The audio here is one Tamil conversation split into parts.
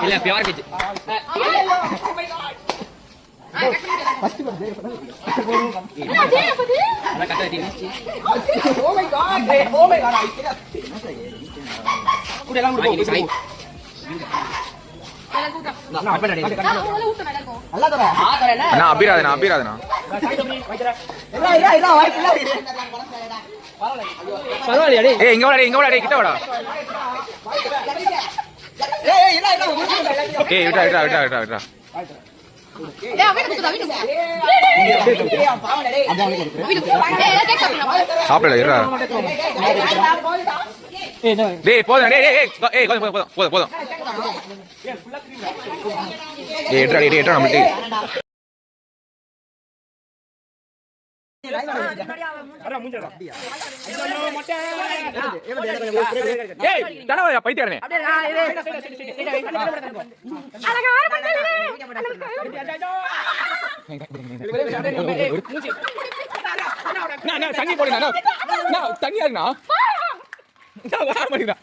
இல்ல பியூர் வெஜ் ஃபர்ஸ்ட் பர்த்டே அத கட்ட வெட்டி ஓ மை காட் கூட எல்லாம் குடு சை நான் அப்படி அல்ல தர ஆ தரேனா நான் அபிராதனா இல்ல வாய்ப்பு இல்ல பரவாயில்லை டேய் ஏய் இங்க வாடா டேய் கிட்ட வாடா ஏய் இல்ல ஏய் விட்டா டேய் அவன் குடுடா சாப்பிடல இருடா டேய் போதும் டேய் போதும் ஏய் எட்ரா நம்மளே பைத்தியாரனே தண்ணி போடுங்க தண்ணியாருண்ணா வர மாட்டேங்கிறா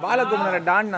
பாலகுமார டான்